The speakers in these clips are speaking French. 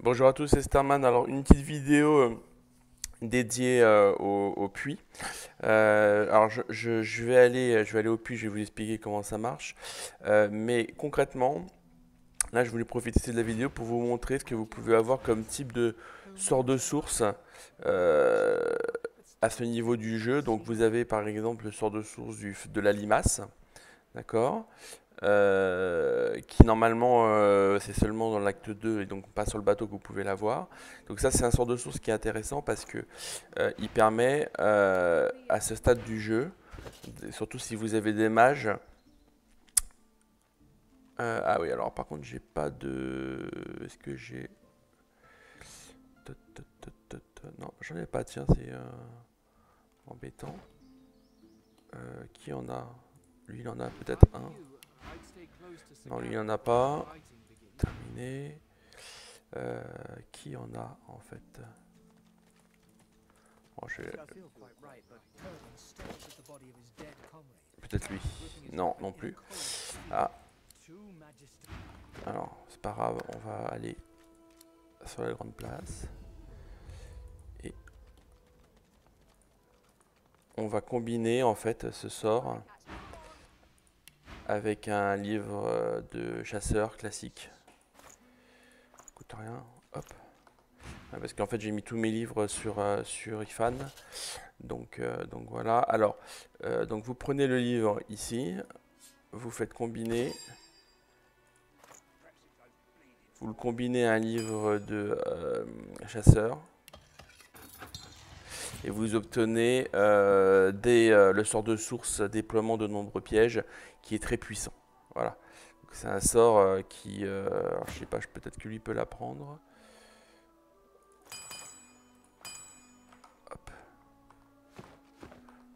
Bonjour à tous, c'est Starman. Alors, une petite vidéo dédiée au puits. Alors, je vais aller au puits, je vais vous expliquer comment ça marche. Mais concrètement, là, je voulais profiter de la vidéo pour vous montrer ce que vous pouvez avoir comme type de sort de source euh, à ce niveau du jeu. Donc, vous avez par exemple le sort de source de la limace, d'accord? Qui normalement c'est seulement dans l'acte 2 et donc pas sur le bateau que vous pouvez l'avoir. Donc ça c'est un sort de source qui est intéressant parce que il permet à ce stade du jeu, surtout si vous avez des mages. Ah oui, alors par contre j'ai pas de... Est-ce que j'ai... Non, j'en ai pas, tiens, c'est embêtant. Qui en a? Lui il en a peut-être un. Non, lui il en a pas. Terminé. Qui en a en fait? Bon, peut-être lui. Non, non plus. Ah, alors, c'est pas grave, on va aller sur la grande place. Et on va combiner en fait ce sort avec un livre de chasseur classique. Coûte rien, hop. Parce qu'en fait j'ai mis tous mes livres sur IFAN. Donc voilà. Alors, donc vous prenez le livre ici, vous faites combiner. Vous le combinez à un livre de chasseur et vous obtenez le sort de source déploiement de nombreux pièges qui est très puissant. Voilà. C'est un sort qui, alors, je sais pas, peut-être que lui peut l'apprendre. Hop.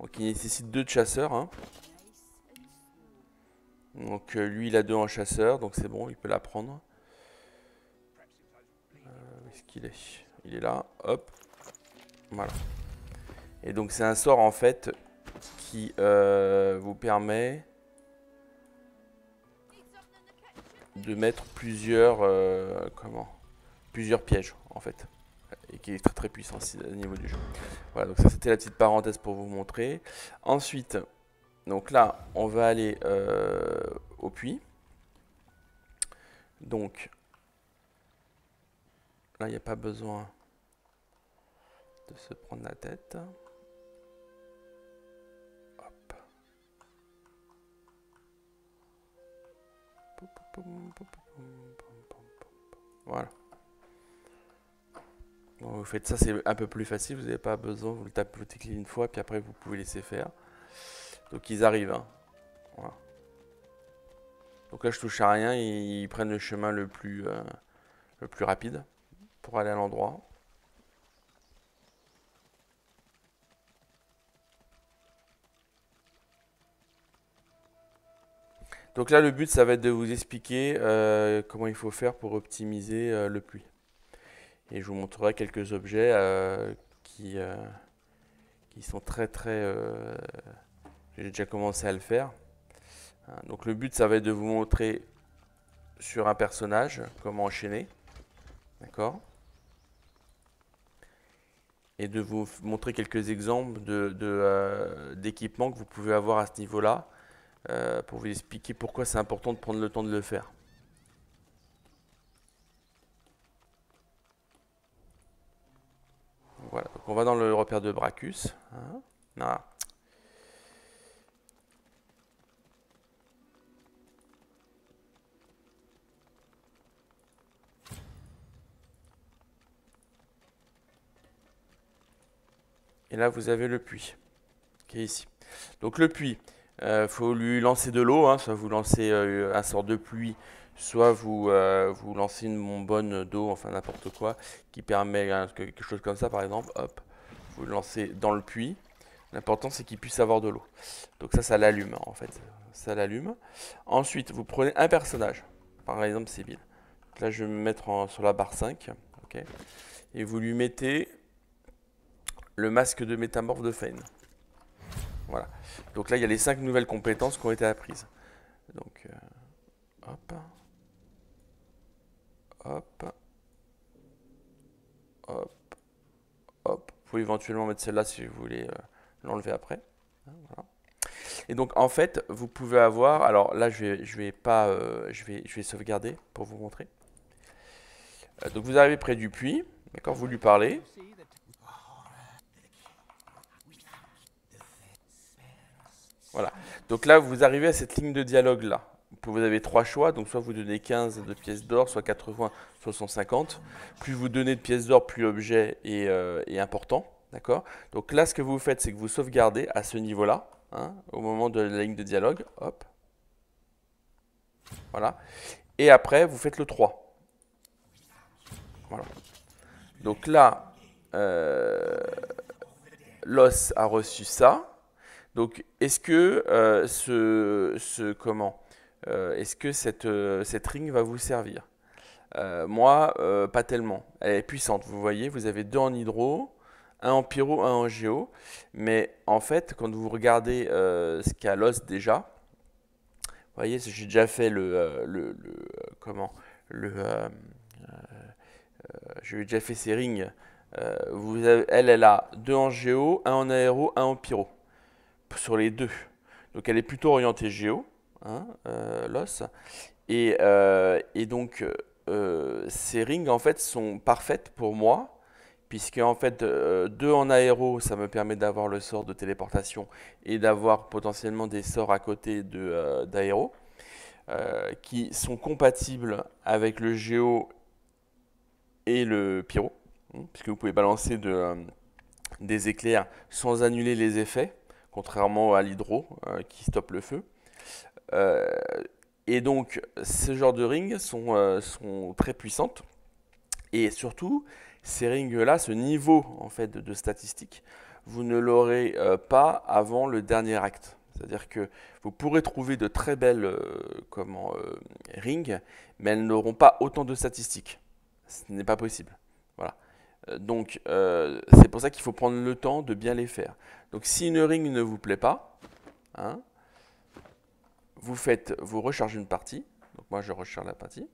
Donc il nécessite 2 de chasseurs. Hein. Donc lui il a 2 en chasseur, donc c'est bon, il peut l'apprendre. Où est-ce qu'il est? Il est là, hop. Voilà. Et donc c'est un sort en fait qui vous permet de mettre plusieurs pièges en fait, et qui est très très puissant au niveau du jeu. Voilà, donc ça c'était la petite parenthèse pour vous montrer. Ensuite, donc là on va aller au puits. Donc là il n'y a pas besoin de se prendre la tête. Hop. Voilà. Bon, vous faites ça, c'est un peu plus facile, vous n'avez pas besoin, vous le tapez, vous cliquez une fois, puis après vous pouvez laisser faire. Donc ils arrivent. Hein. Voilà. Donc là je touche à rien, ils prennent le chemin le plus rapide pour aller à l'endroit. Donc là le but ça va être de vous expliquer comment il faut faire pour optimiser le puits. Et je vous montrerai quelques objets qui sont très très... j'ai déjà commencé à le faire. Donc le but ça va être de vous montrer sur un personnage comment enchaîner. D'accord? Et de vous montrer quelques exemples d'équipements que vous pouvez avoir à ce niveau-là pour vous expliquer pourquoi c'est important de prendre le temps de le faire. Voilà, donc on va dans le repère de Bracus. Hein. Voilà. Et là, vous avez le puits qui est ici. Donc le puits, faut lui lancer de l'eau, hein, soit vous lancez un sort de pluie, soit vous lancez une bonbonne d'eau, enfin n'importe quoi, qui permet quelque chose comme ça par exemple, hop, vous le lancez dans le puits. L'important c'est qu'il puisse avoir de l'eau. Donc ça l'allume en fait, ça l'allume. Ensuite, vous prenez un personnage, par exemple Sibyl. Donc là je vais me mettre sur la barre 5, ok, et vous lui mettez le masque de métamorphe de Fane. Voilà. Donc là, il y a les 5 nouvelles compétences qui ont été apprises. Donc, hop. Hop. pouvez éventuellement mettre celle-là si vous voulez l'enlever après. Voilà. Et donc en fait, vous pouvez avoir, alors là je vais sauvegarder pour vous montrer. Donc vous arrivez près du puits, d'accord, vous lui parlez. Voilà. Donc là, vous arrivez à cette ligne de dialogue là. Vous avez 3 choix, donc soit vous donnez 15 de pièces d'or, soit 80, soit 150. Plus vous donnez de pièces d'or, plus l'objet est important. D'accord. Donc là, ce que vous faites, c'est que vous sauvegardez à ce niveau-là, hein, au moment de la ligne de dialogue. Hop. Voilà. Et après, vous faites le 3. Voilà. Donc là, l'os a reçu ça. Donc, est-ce que est-ce que cette ring va vous servir? Moi, pas tellement. Elle est puissante. Vous voyez, vous avez 2 en hydro, 1 en pyro, 1 en géo. Mais en fait, quand vous regardez ce qu'a l'os déjà, vous voyez, j'ai déjà fait j'ai déjà fait ces rings. Elle a 2 en géo, 1 en aéro, 1 en pyro. Sur les 2. Donc elle est plutôt orientée géo, hein, l'os. Et donc ces rings en fait sont parfaites pour moi, puisque en fait 2 en aéro, ça me permet d'avoir le sort de téléportation et d'avoir potentiellement des sorts à côté d'aéro qui sont compatibles avec le géo et le pyro, hein, puisque vous pouvez balancer des éclairs sans annuler les effets, contrairement à l'hydro qui stoppe le feu. Et donc, ce genre de rings sont très puissantes. Et surtout, ces rings-là, ce niveau en fait, de statistiques, vous ne l'aurez pas avant le dernier acte. C'est-à-dire que vous pourrez trouver de très belles rings, mais elles n'auront pas autant de statistiques. Ce n'est pas possible. Voilà. Donc, c'est pour ça qu'il faut prendre le temps de bien les faire. Donc, si une ring ne vous plaît pas, hein, vous rechargez une partie. Donc, moi, je recharge la partie.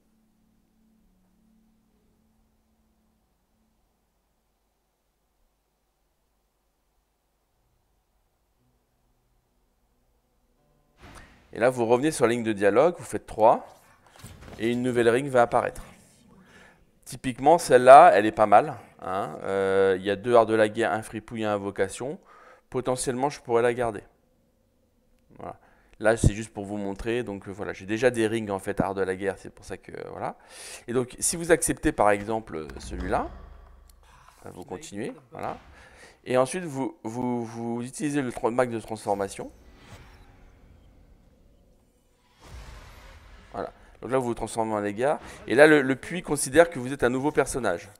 Et là, vous revenez sur la ligne de dialogue, vous faites 3, et une nouvelle ring va apparaître. Typiquement, celle-là, elle est pas mal. Hein. Y a 2 arts de la guerre, un fripouille et un invocation. Potentiellement, je pourrais la garder. Voilà. Là, c'est juste pour vous montrer. Donc voilà, j'ai déjà des rings en fait art de la guerre, c'est pour ça que voilà. Et donc, si vous acceptez par exemple celui-là, vous continuez, voilà. Et ensuite, vous utilisez le mac de transformation. Voilà. Donc là, vous vous transformez en égard. Et là, le puits considère que vous êtes un nouveau personnage.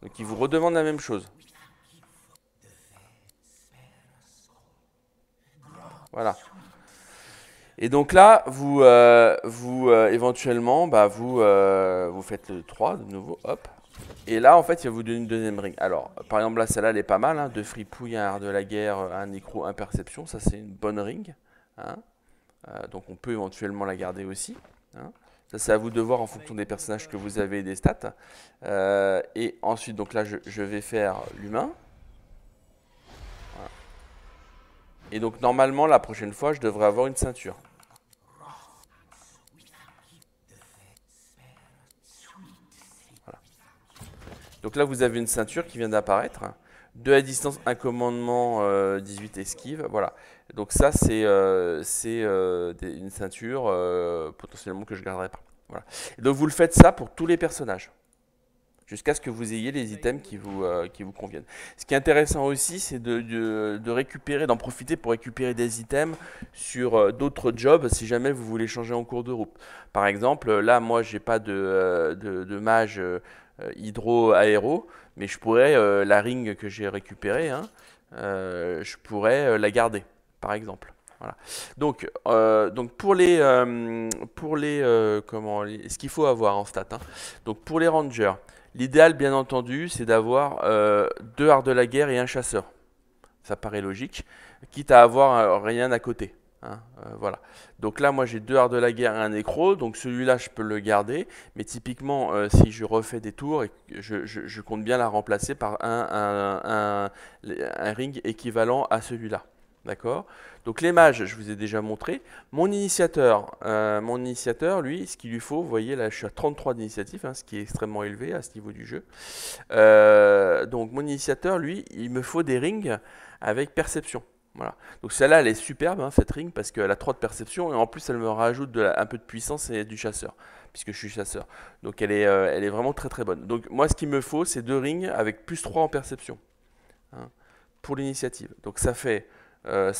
Donc, il vous redemande la même chose. Voilà. Et donc là, éventuellement, vous faites le 3 de nouveau, hop. Et là, en fait, il va vous donner une deuxième ring. Alors, par exemple, là, celle-là, elle est pas mal. Hein, 2 fripouilles, un art de la guerre, un nécro, un perception. Ça, c'est une bonne ring. Hein. Donc, on peut éventuellement la garder aussi. Hein. Ça, c'est à vous de voir en fonction des personnages que vous avez et des stats. Et ensuite, donc là, je vais faire l'humain. Voilà. Et donc, normalement, la prochaine fois, je devrais avoir une ceinture. Voilà. Donc là, vous avez une ceinture qui vient d'apparaître. 2 à distance, un commandement, 18 esquive. Voilà. Donc ça, c'est une ceinture potentiellement que je ne garderai pas. Voilà. Et donc vous le faites ça pour tous les personnages, jusqu'à ce que vous ayez les items qui vous conviennent. Ce qui est intéressant aussi, c'est de récupérer, d'en profiter pour récupérer des items sur d'autres jobs, si jamais vous voulez changer en cours de route. Par exemple, là, moi, j'ai pas de mage hydro-aéro, mais je pourrais, la ring que j'ai récupérée, hein, je pourrais la garder, par exemple. Voilà. Donc ce qu'il faut avoir en stat. Hein. Donc pour les rangers, l'idéal, bien entendu, c'est d'avoir 2 arts de la guerre et un chasseur. Ça paraît logique, quitte à avoir rien à côté. Hein, voilà. Donc là, moi, j'ai 2 arts de la guerre et un nécro, donc celui-là, je peux le garder. Mais typiquement, si je refais des tours, et que je compte bien la remplacer par un ring équivalent à celui-là. D'accord? Donc les mages, je vous ai déjà montré. Mon initiateur, lui, ce qu'il lui faut, vous voyez là, je suis à 33 d'initiative, hein, ce qui est extrêmement élevé à ce niveau du jeu. Donc mon initiateur, lui, il me faut des rings avec perception. Voilà. Donc celle-là, elle est superbe, hein, cette ring, parce qu'elle a 3 de perception, et en plus, elle me rajoute un peu de puissance et du chasseur, puisque je suis chasseur. Donc elle est vraiment très très bonne. Donc moi, ce qu'il me faut, c'est 2 rings avec plus 3 en perception, hein, pour l'initiative. Donc ça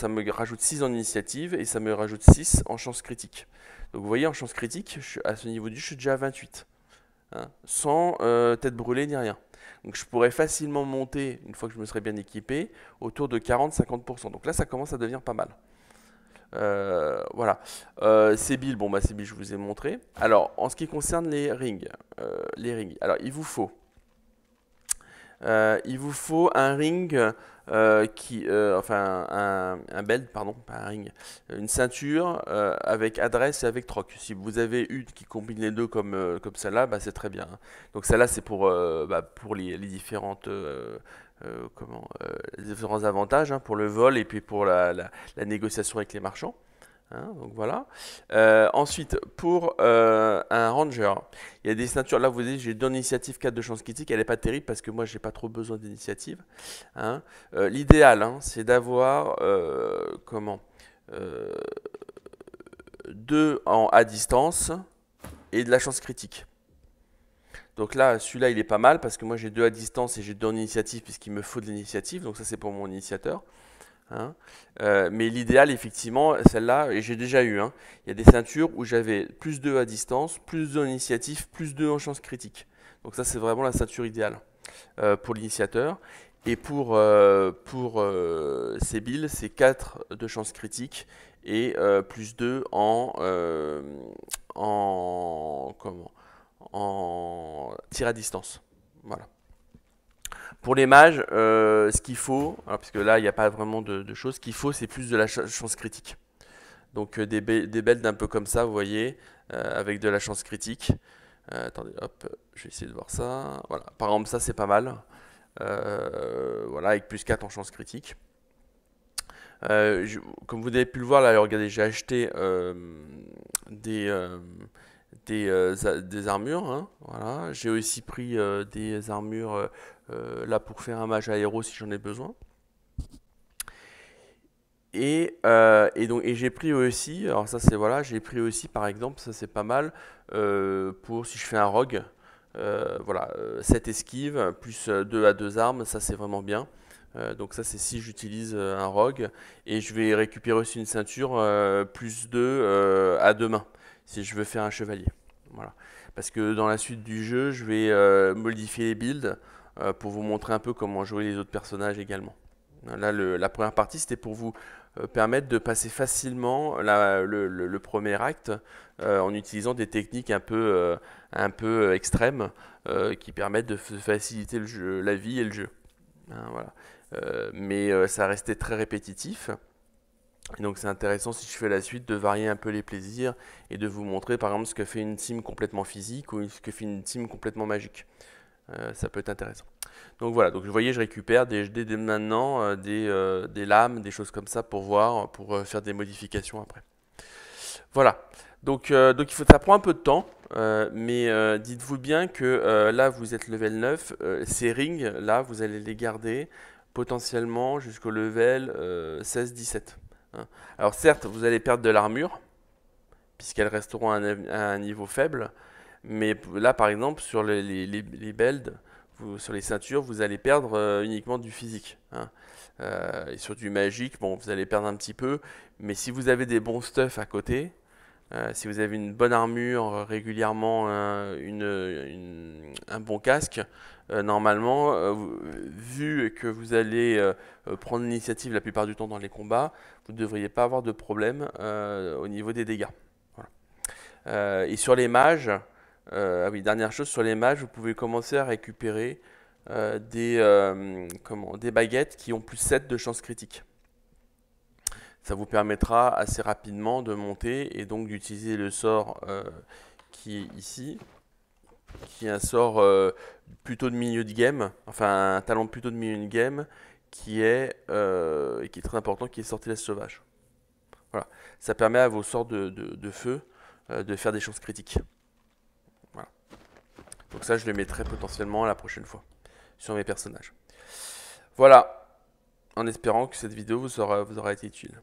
me rajoute 6 en initiative, et ça me rajoute 6 en chance critique. Donc vous voyez, en chance critique, à ce niveau du jeu, je suis déjà à 28, hein, sans tête brûlée ni rien. Donc je pourrais facilement monter, une fois que je me serais bien équipé, autour de 40-50%. Donc là, ça commence à devenir pas mal. Voilà. Sébil, bon bah Sébil, je vous ai montré. Alors, en ce qui concerne les rings, alors il vous faut un ring enfin un belt, pardon, pas un ring, une ceinture avec adresse et avec troc. Si vous avez une qui combine les deux comme celle-là, bah, c'est très bien, hein. Donc celle-là, c'est pour les différentes les différents avantages, hein, pour le vol et puis pour la négociation avec les marchands. Hein, donc voilà. Ensuite, pour un ranger, il y a des ceintures. Là, vous voyez, j'ai 2 initiatives, 4 de chance critique. Elle n'est pas terrible parce que moi, j'ai pas trop besoin d'initiative. Hein. L'idéal, hein, c'est d'avoir comment 2 à distance et de la chance critique. Donc là, celui-là, il est pas mal parce que moi, j'ai 2 à distance et j'ai 2 en initiative puisqu'il me faut de l'initiative. Donc ça, c'est pour mon initiateur. Hein. Mais l'idéal, effectivement, celle-là, et j'ai déjà eu, hein, il y a des ceintures où j'avais plus 2 à distance, plus 2 en initiative, plus 2 en chance critique. Donc ça, c'est vraiment la ceinture idéale pour l'initiateur. Et pour Sébil, c'est 4 de chance critique et plus 2 en tir à distance. Voilà. Pour les mages, ce qu'il faut, parce que là il n'y a pas vraiment de choses, ce qu'il faut c'est plus de la chance critique. Donc des belts d'un peu comme ça, vous voyez, avec de la chance critique. Attendez, hop, je vais essayer de voir ça. Voilà, par exemple ça c'est pas mal. Voilà, avec plus 4 en chance critique. Comme vous avez pu le voir là, regardez, j'ai acheté des armures, hein, voilà. J'ai aussi pris des armures là pour faire un mage aéro si j'en ai besoin. Et j'ai pris aussi, alors ça c'est voilà, j'ai pris aussi par exemple, ça c'est pas mal, pour si je fais un rogue, voilà, 7 esquives, plus 2 à 2 armes, ça c'est vraiment bien. Donc ça c'est si j'utilise un rogue, et je vais récupérer aussi une ceinture plus 2 à 2 mains, si je veux faire un chevalier. Voilà. Parce que dans la suite du jeu, je vais modifier les builds pour vous montrer un peu comment jouer les autres personnages également. Là, la première partie, c'était pour vous permettre de passer facilement le premier acte en utilisant des techniques un peu extrêmes qui permettent de faciliter le jeu, la vie et le jeu. Hein, voilà. Mais ça restait très répétitif. Et donc c'est intéressant si je fais la suite de varier un peu les plaisirs et de vous montrer par exemple ce que fait une team complètement physique ou ce que fait une team complètement magique. Ça peut être intéressant. Donc voilà, donc vous voyez, je récupère dès maintenant des lames, des choses comme ça pour voir, pour faire des modifications après. Voilà, donc ça prend un peu de temps, mais dites-vous bien que là vous êtes level 9, ces rings là vous allez les garder potentiellement jusqu'au level 16-17. Hein. Alors certes, vous allez perdre de l'armure, puisqu'elles resteront à un niveau faible, mais là par exemple sur les belts, sur les ceintures, vous allez perdre uniquement du physique. Hein. Et sur du magique, bon, vous allez perdre un petit peu, mais si vous avez des bons stuff à côté, si vous avez une bonne armure, régulièrement un bon casque, normalement, vu que vous allez prendre l'initiative la plupart du temps dans les combats, vous ne devriez pas avoir de problème au niveau des dégâts. Voilà. Et sur les mages, ah oui, dernière chose, sur les mages, vous pouvez commencer à récupérer des baguettes qui ont plus 7 de chance critique. Ça vous permettra assez rapidement de monter et donc d'utiliser le sort qui est ici, qui est un sort plutôt de milieu de game, enfin un talent plutôt de milieu de game, qui est très important, qui est Sortilège Sauvage. Voilà. Ça permet à vos sorts de feu de faire des chances critiques. Voilà. Donc ça, je le mettrai potentiellement la prochaine fois sur mes personnages. Voilà, en espérant que cette vidéo vous aura été utile.